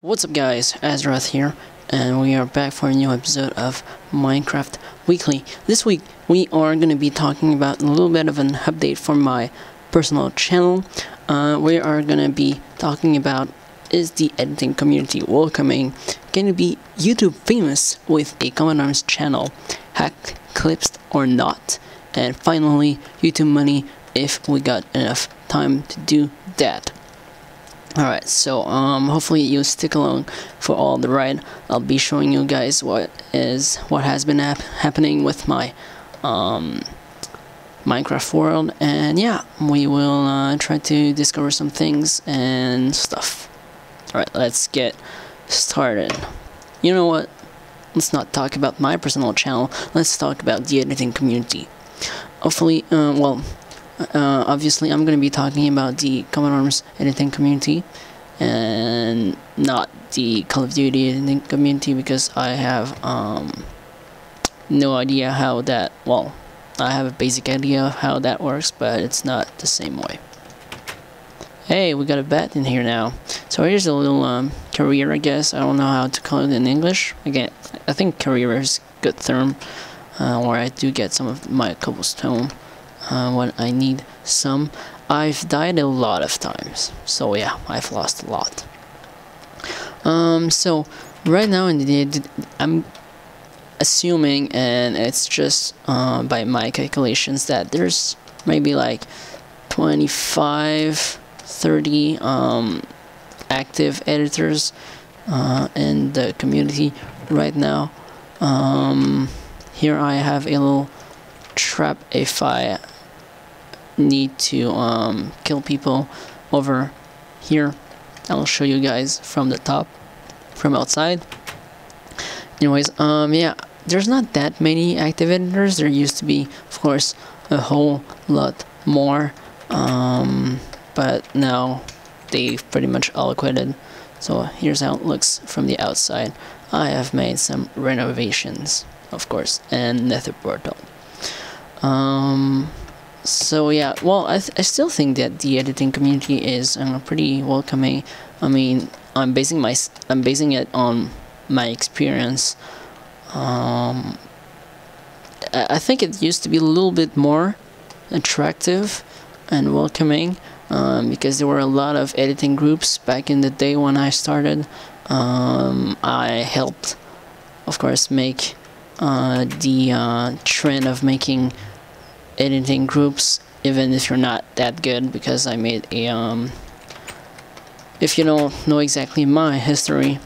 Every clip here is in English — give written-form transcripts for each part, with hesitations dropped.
What's up guys, Azrath here, and we are back for a new episode of Minecraft Weekly. This week we are going to be talking about a little bit of an update for my personal channel. We are going to be talking about, is the editing community welcoming, going to be YouTube famous with a Common Arms channel, hacked clips or not, and finally YouTube money if we got enough time to do that. Alright, so hopefully you stick along for all the ride. I'll be showing you guys what has been happening with my Minecraft world, and yeah, we will try to discover some things and stuff. Alright, let's get started. You know what? Let's not talk about my personal channel. Let's talk about the editing community. Hopefully, obviously I'm going to be talking about the Common Arms editing community and not the Call of Duty editing community, because I have no idea how that, well, I have a basic idea of how that works, but it's not the same way. Hey, we got a bet in here now. So here's a little career, I guess. I don't know how to call it in English. Again, I think career is a good term, where I do get some of my cobblestone when I need some. I've died a lot of times, so yeah, I've lost a lot. So right now I'm assuming, and it's just by my calculations, that there's maybe like 25-30 active editors in the community right now. Here I have a little trap if I need to kill people over here. I'll show you guys from the top, from outside. Anyways, yeah, there's not that many active editors. There used to be, of course, a whole lot more, but now they've pretty much all quitted. So here's how it looks from the outside. I have made some renovations, of course, and nether portal. So yeah, well, I still think that the editing community is pretty welcoming. I mean, I'm basing it on my experience. I think it used to be a little bit more attractive and welcoming, because there were a lot of editing groups back in the day when I started. I helped, of course, make the trend of making editing groups, even if you're not that good, because I made a if you don't know exactly my history,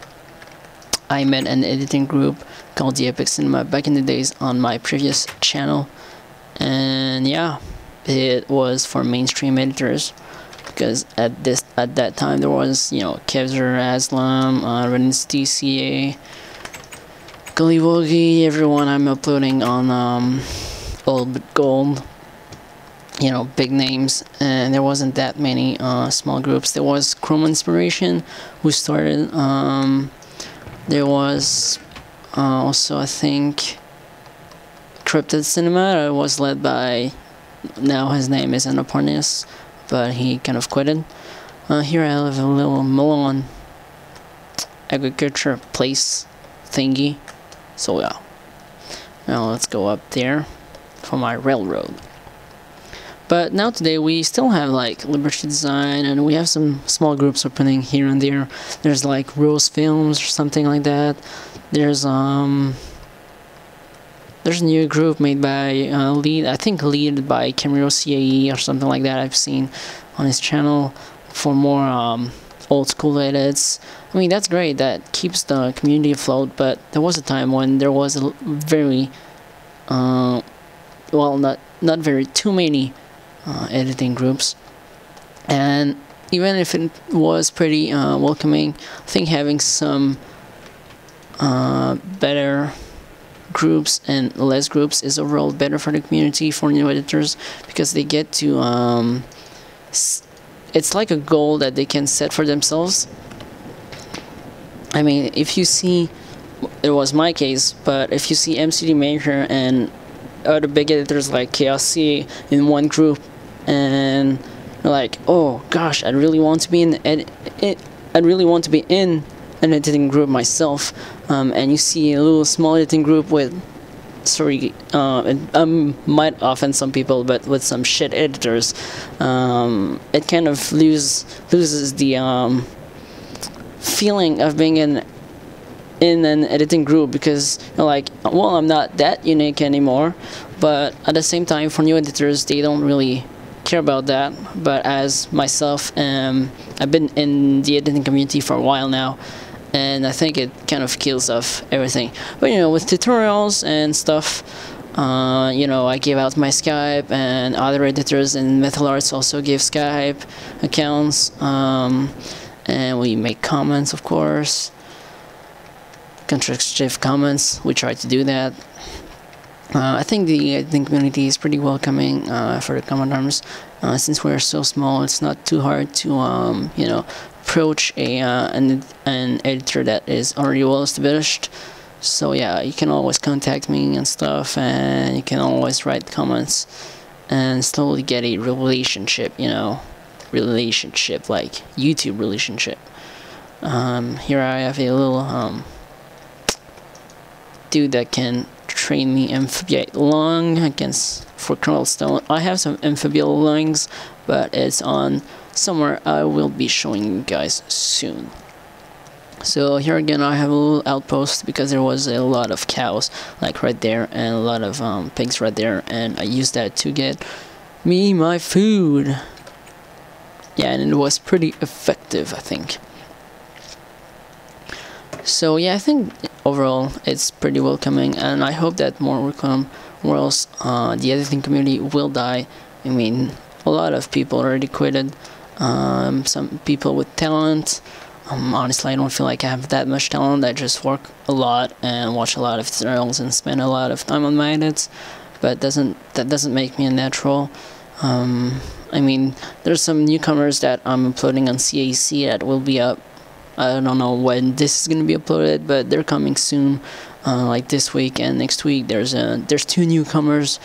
I made an editing group called the Epic Cinema back in the days on my previous channel, and yeah, it was for mainstream editors, because at that time there was, you know, Kevzer, Aslam, Ren's DCA, Gullywogie, everyone I'm uploading on Old But Gold, you know, big names, and there wasn't that many small groups. There was Chrome Inspiration, who started. There was also, I think, Cryptid Cinema. It was led by, now his name is Anaparnis, but he kind of quitted. Here I have a little melon agriculture place thingy. So yeah, now let's go up there for my railroad. But now today we still have like Liberty Design, and we have some small groups opening here and there. There's like Rose Films or something like that. There's a new group made by lead by Camero CAE or something like that. I've seen on his channel for more old school edits. I mean, that's great. That keeps the community afloat. But there was a time when there was a very well, not very too many editing groups, and even if it was pretty welcoming, I think having some better groups and less groups is overall better for the community, for new editors, because they get to it's like a goal that they can set for themselves. I mean, if you see, it was my case, but if you see MCD Maker and other big editors like KLC in one group, and you're like, oh gosh, I really want to be in an editing group myself, and you see a little small editing group with, sorry, might offend some people, but with some shit editors, it kind of loses the feeling of being in an editing group, because you're like, well, I'm not that unique anymore. But at the same time, for new editors, they don't really care about that. But as myself, I've been in the editing community for a while now, and I think it kind of kills off everything. But you know, with tutorials and stuff, you know, I give out my Skype, and other editors in Metal Arts also give Skype accounts, and we make comments, of course, constructive comments. We try to do that. I think the editing community is pretty welcoming for the Common Arms. Since we're so small, it's not too hard to you know, approach an editor that is already well established. So yeah, you can always contact me and stuff, and you can always write comments and slowly get a relationship, you know, like YouTube relationship. Here I have a little dude that can train me amphibiate lung against for Colonel Stone. I have some amphibial lungs, but it's on somewhere I will be showing you guys soon. So here again, I have a little outpost because there was a lot of cows like right there, and a lot of pigs right there, and I used that to get me my food. Yeah, and it was pretty effective, I think. So yeah, I think overall it's pretty welcoming, and I hope that more will come, or else the editing community will die. I mean, a lot of people already quitted. Some people with talent. Honestly, I don't feel like I have that much talent. I just work a lot and watch a lot of tutorials and spend a lot of time on my edits, but that doesn't make me a natural. I mean, there's some newcomers that I'm uploading on CAC that will be up. I don't know when this is gonna be uploaded, but they're coming soon. Like this week and next week, there's 2 newcomers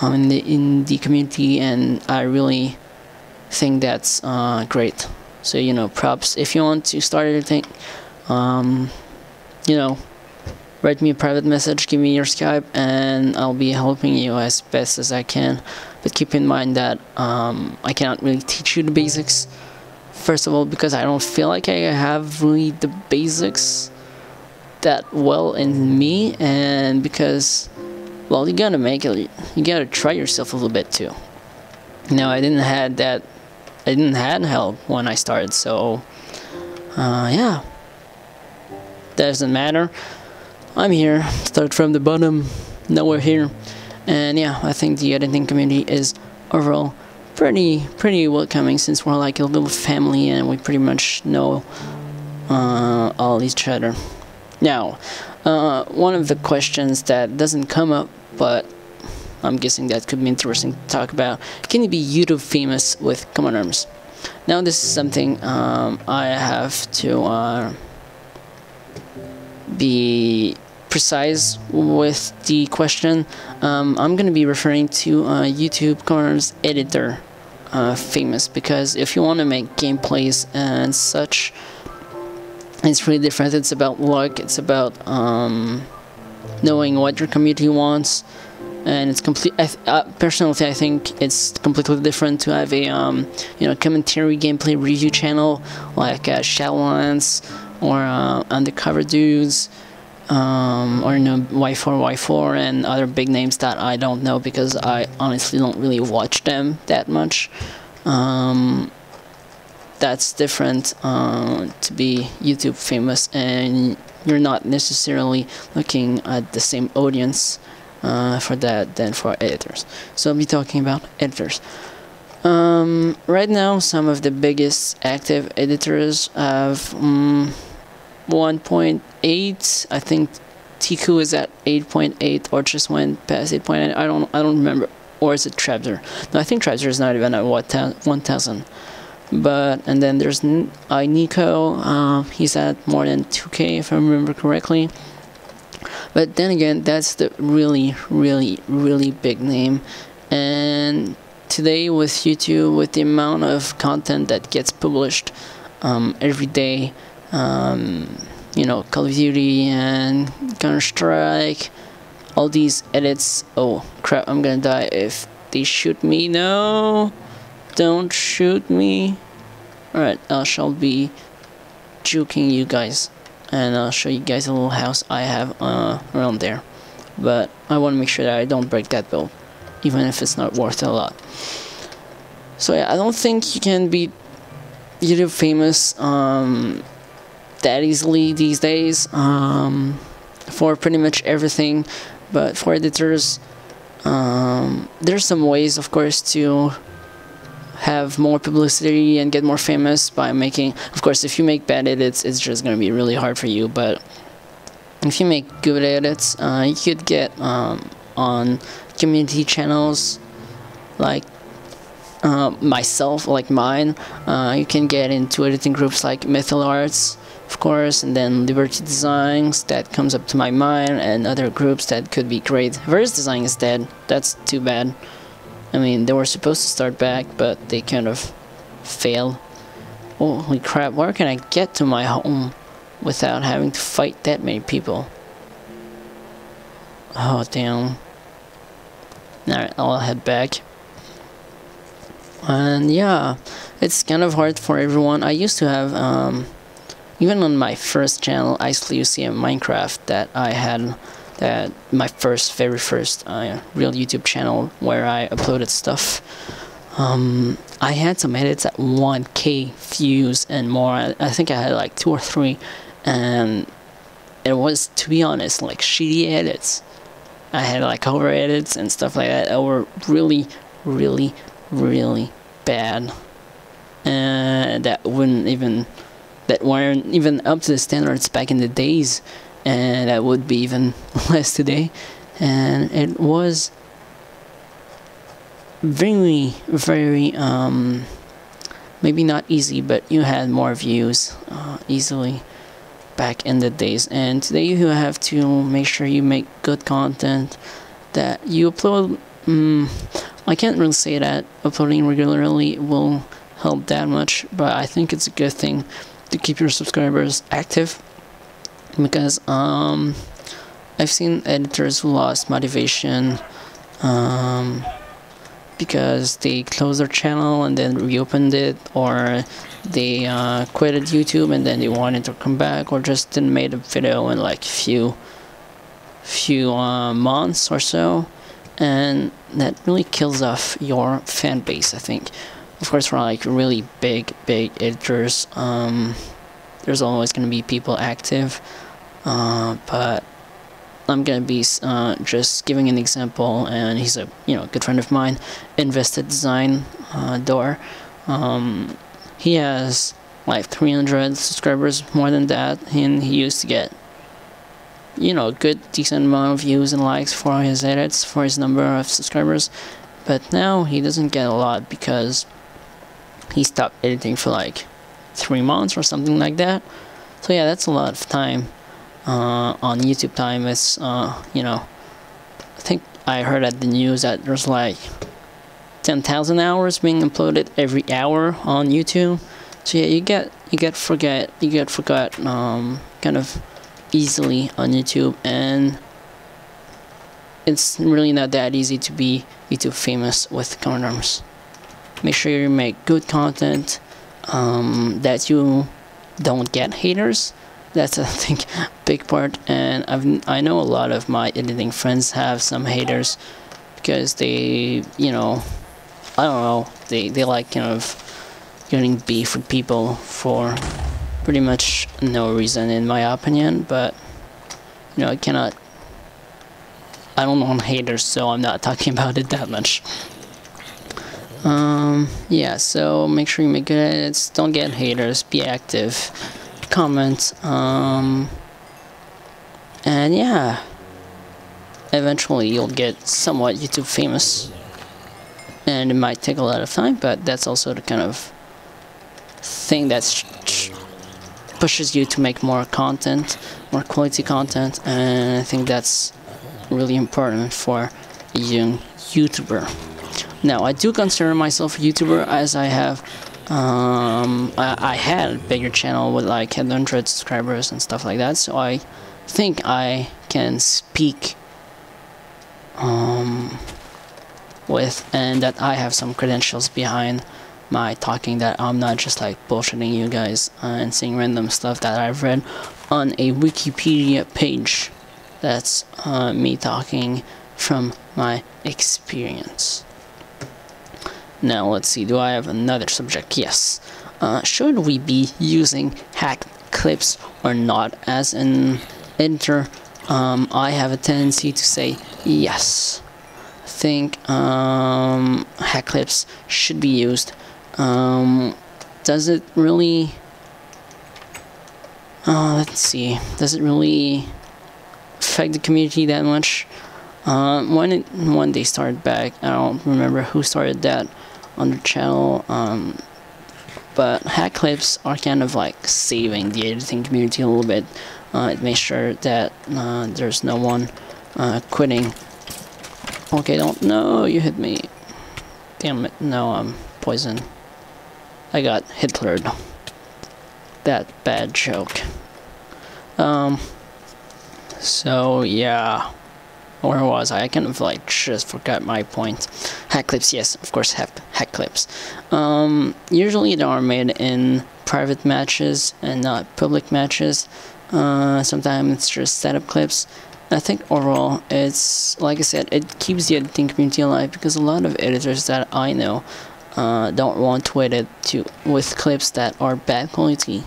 in the community, and I really think that's great. So, you know, props. If you want to start editing, you know, write me a private message, give me your Skype, and I'll be helping you as best as I can. But keep in mind that I cannot really teach you the basics. First of all, because I don't feel like I have really the basics that well in me, and because, well, you gotta make it, you gotta try yourself a little bit too. Now, I didn't have help when I started, so yeah, doesn't matter. I'm here, start from the bottom, now we're here. And yeah, I think the editing community is overall pretty welcoming, since we're like a little family and we pretty much know all each other. Now, one of the questions that doesn't come up, but I'm guessing that could be interesting to talk about: can you be YouTube famous with Common Arms? Now, this is something I have to be precise with the question. I'm going to be referring to YouTube Common Arms editor famous, because if you want to make gameplays and such, it's really different. It's about luck, it's about knowing what your community wants. And it's personally, I think it's completely different to have a you know, commentary gameplay review channel like Shadowlands or Undercover Dudes, or, you know, Y4Y4 and other big names that I don't know, because I honestly don't really watch them that much. That's different to be YouTube famous, and you're not necessarily looking at the same audience for that than for editors. So I'll be talking about editors. Right now, some of the biggest active editors have 1.8. I think Tiku is at 8.8, or just went past 8.8. I don't remember. Or is it Trapzer? No, I think Trapzer is not even at 1,000. But, and then there's Nico. He's at more than 2K if I remember correctly. But then again, that's the really big name. And today with YouTube, with the amount of content that gets published every day, you know, Call of Duty and Counter-Strike, all these edits. Oh crap, I'm gonna die if they shoot me. No, don't shoot me. Alright, I shall be juking you guys, and I'll show you guys a little house I have around there. But I want to make sure that I don't break that build, even if it's not worth a lot. So yeah, I don't think you can be YouTube famous that easily these days for pretty much everything. But for editors, there's some ways, of course, to have more publicity and get more famous by making, of course, if you make bad edits, it's just going to be really hard for you. But if you make good edits, you could get on community channels like myself, like mine. You can get into editing groups like Metal Arts, of course, and then Liberty Designs, that comes up to my mind, and other groups that could be great. Verse Design is dead. That's too bad. I mean, they were supposed to start back, but they kind of failed. Holy crap, where can I get to my home without having to fight that many people? Oh, damn. Alright, I'll head back. And yeah, it's kind of hard for everyone. I used to have, even on my first channel, IceLucium Minecraft, that I had, that my very first real YouTube channel where I uploaded stuff. I had some edits at 1K views and more. I think I had like 2 or 3, and it was, to be honest, like shitty edits. I had like cover edits and stuff like that were really, really, really bad, and that weren't even up to the standards back in the days, and that would be even less today. And it was very, very maybe not easy, but you had more views easily back in the days. And today you have to make sure you make good content, that you upload. I can't really say that uploading regularly will help that much, but I think it's a good thing to keep your subscribers active, because I've seen editors who lost motivation because they closed their channel and then reopened it, or they quitted YouTube and then they wanted to come back, or just didn't make a video in like few months or so, and that really kills off your fan base, I think. Of course, for like really big editors, there's always going to be people active, but I'm going to be just giving an example, and he's a good friend of mine, Invested Design Door. He has like 300 subscribers, more than that, and he used to get good decent amount of views and likes for his edits, for his number of subscribers. But now he doesn't get a lot because he stopped editing for like 3 months or something like that. So yeah, that's a lot of time on YouTube time. It's I think I heard at the news that there's like 10,000 hours being uploaded every hour on YouTube. So yeah, you get forgot kind of easily on YouTube, and it's really not that easy to be YouTube famous with condoms. Make sure you make good content, that you don't get haters. That's, I think, a big part. And I know a lot of my editing friends have some haters because they, I don't know, they like kind of getting beef with people for pretty much no reason, in my opinion. But I don't want haters, so I'm not talking about it that much. Yeah, so make sure you make good edits, don't get haters, be active, comment, and yeah, eventually you'll get somewhat YouTube famous, and it might take a lot of time, but that's also the kind of thing that pushes you to make more content, more quality content, and I think that's really important for a young YouTuber. Now, I do consider myself a YouTuber, as I have I had a bigger channel with like 100 subscribers and stuff like that, so I think I can speak with, and that I have some credentials behind my talking, that I'm not just like bullshitting you guys and saying random stuff that I've read on a Wikipedia page. That's me talking from my experience. Now let's see, do I have another subject? Yes. Should we be using hacked clips or not as an editor? I have a tendency to say yes. I think hack clips should be used. Does it really... let's see. Does it really affect the community that much? When they started back, I don't remember who started that on the channel, but hack clips are kind of like saving the editing community a little bit. It makes sure that there's no one quitting. Okay, no, you hit me. Damn it, no, I'm poisoned. I got Hitlered. That bad joke. So yeah. Where was I? I kind of like just forgot my point. Hack clips, yes, of course, hack clips. Usually they are made in private matches and not public matches. Sometimes it's just setup clips. I think overall, it's, like I said, it keeps the editing community alive, because a lot of editors that I know don't want to edit with clips that are bad quality.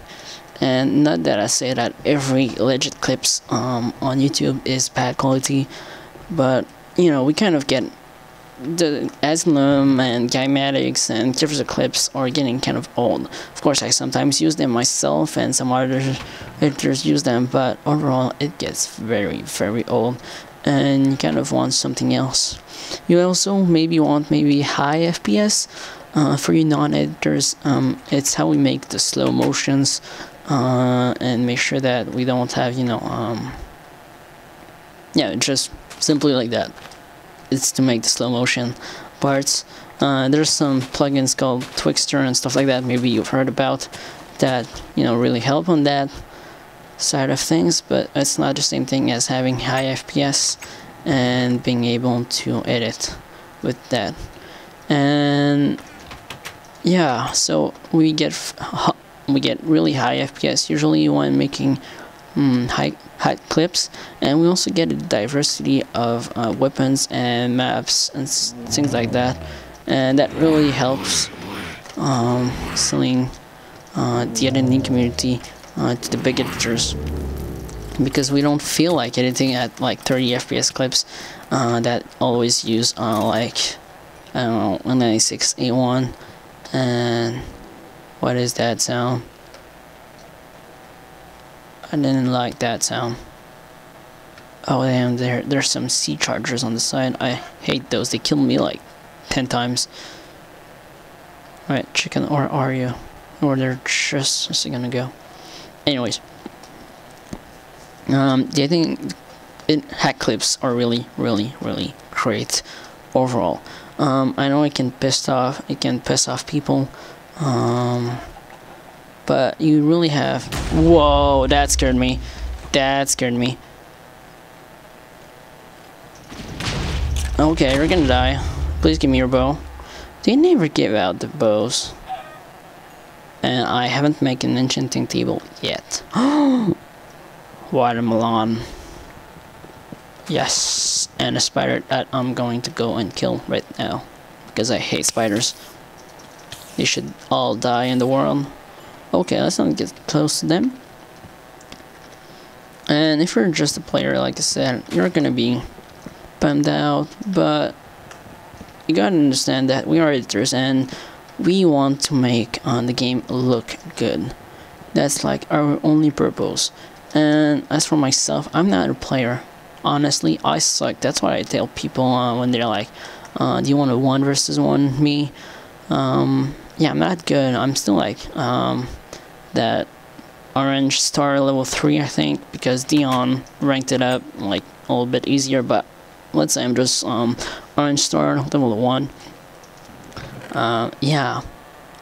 And not that I say that every legit clips on YouTube is bad quality, but you know, we kind of get the Asylum and Guymatix and Givers of clips are getting kind of old. Of course, I sometimes use them myself, and some other editors use them, but overall, it gets very, very old, and you kind of want something else. You also maybe want high FPS. For you non-editors, it's how we make the slow motions, and make sure that we don't have, you know, yeah, just simply like that. It's to make the slow motion parts. There's some plugins called Twixtor and stuff like that, maybe you've heard about, that, you know, really help on that side of things, but it's not the same thing as having high FPS and being able to edit with that. And yeah, so we get really high FPS usually when making high clips, and we also get a diversity of weapons and maps and things like that, and that really helps selling the editing community to the big editors, because we don't feel like editing at like 30 FPS clips that always use like, I don't know, 196A1. And what is that sound? I didn't like that sound. Oh damn, there's some C chargers on the side. I hate those. They kill me like 10 times. Alright, chicken, or are you? Or they're just gonna go. Anyways. I think hack clips are really, really, really great overall. I know it can piss off people, but you really have... Whoa, that scared me. That scared me. Okay, you're gonna die. Please give me your bow. They never give out the bows. And I haven't made an enchanting table yet. Watermelon. Yes, and a spider that I'm going to go and kill right now, because I hate spiders. They should all die in the world. Okay, let's not get close to them. And if you're just a player, like I said, you're gonna be bummed out, but you gotta understand that we are editors and we want to make the game look good. That's like our only purpose. And as for myself, I'm not a player. Honestly, I suck. That's what I tell people when they're like, do you want a 1 versus 1 me? Yeah, I'm not good. I'm still like that orange star level 3, I think, because Dion ranked it up like a little bit easier, but let's say I'm just orange star level 1. Yeah,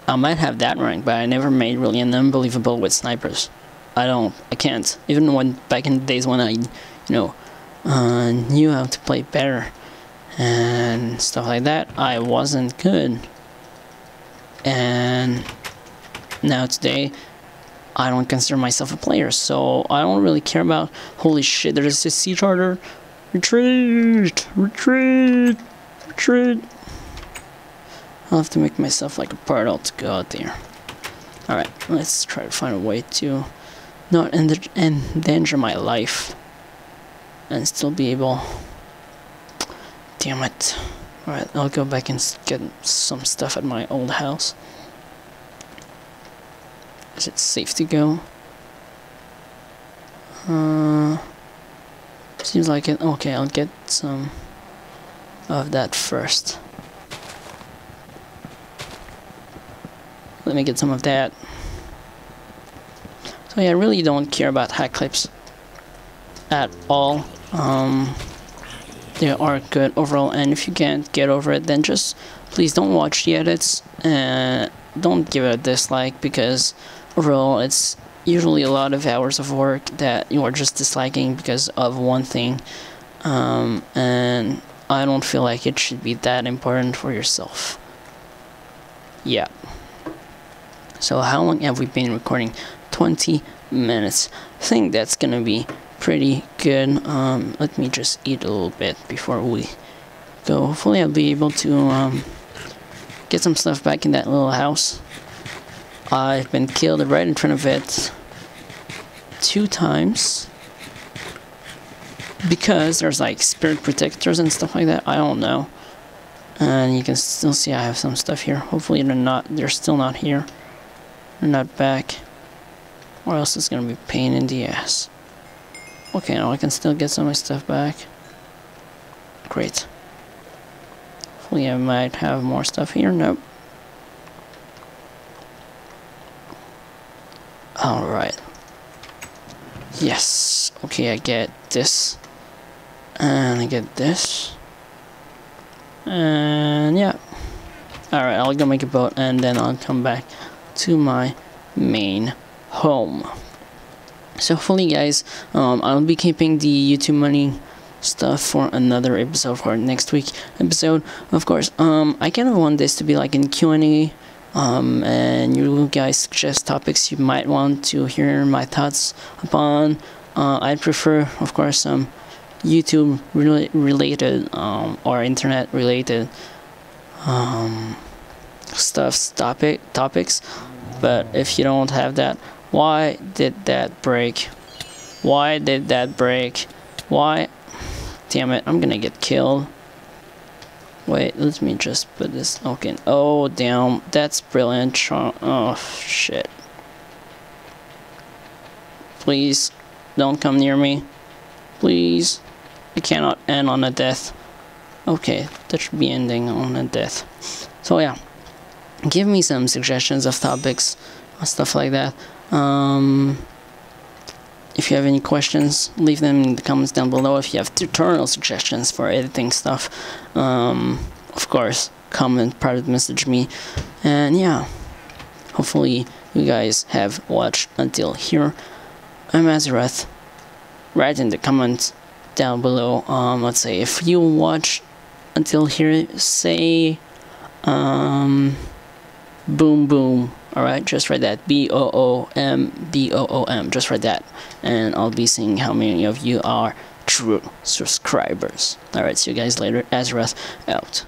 I might have that rank, but I never made really an unbelievable with snipers. I can't. Even when back in the days when I, knew how to play better and stuff like that, I wasn't good. And now today, I don't consider myself a player, so I don't really care about, holy shit, there's a sea charter. Retreat! Retreat! Retreat! I'll have to make myself like a portal to go out there. Alright, let's try to find a way to not endanger my life and still be able. Damn it. Alright, I'll go back and get some stuff at my old house. Is it safe to go? Seems like it. Okay, I'll get some of that first. Let me get some of that. So yeah, I really don't care about hack clips at all. They are good overall, and if you can't get over it, then just please don't watch the edits and don't give it a dislike, because overall it's usually a lot of hours of work that you are just disliking because of one thing, and I don't feel like it should be that important for yourself. Yeah. So how long have we been recording? 20 minutes. I think that's gonna be pretty good. Let me just eat a little bit before we go. Hopefully I'll be able to get some stuff back in that little house. I've been killed right in front of it 2 times because there's like spirit protectors and stuff like that. I don't know. And you can still see I have some stuff here. Hopefully they're still not here. They're not back, or else it's gonna be a pain in the ass. Okay, now I can still get some of my stuff back. Great. Hopefully I might have more stuff here. Nope. Alright. Yes. Okay, I get this. And I get this. And yeah. Alright, I'll go make a boat and then I'll come back to my main home. So hopefully guys, I'll be keeping the YouTube money stuff for another episode, for next week episode. Of course, I kind of want this to be like in Q&A, and you guys suggest topics you might want to hear my thoughts upon. I prefer, of course, some YouTube related or internet related topics. But if you don't have that, why did that break? Why did that break? Why? Damn it, I'm gonna get killed. Wait, let me just put this. Okay. Oh, damn. That's brilliant. Oh, shit. Please, don't come near me. Please. I cannot end on a death. Okay, that should be ending on a death. So, yeah. Give me some suggestions of topics, stuff like that. If you have any questions, leave them in the comments down below. If you have tutorial suggestions for editing stuff, of course, comment, private message me. And yeah, hopefully you guys have watched until here. I'm Azerath. Write in the comments down below. Let's say if you watch until here, say boom boom. Alright, just write that, B-O-O-M, B-O-O-M, just write that, and I'll be seeing how many of you are true subscribers. Alright, see you guys later. Azerath out.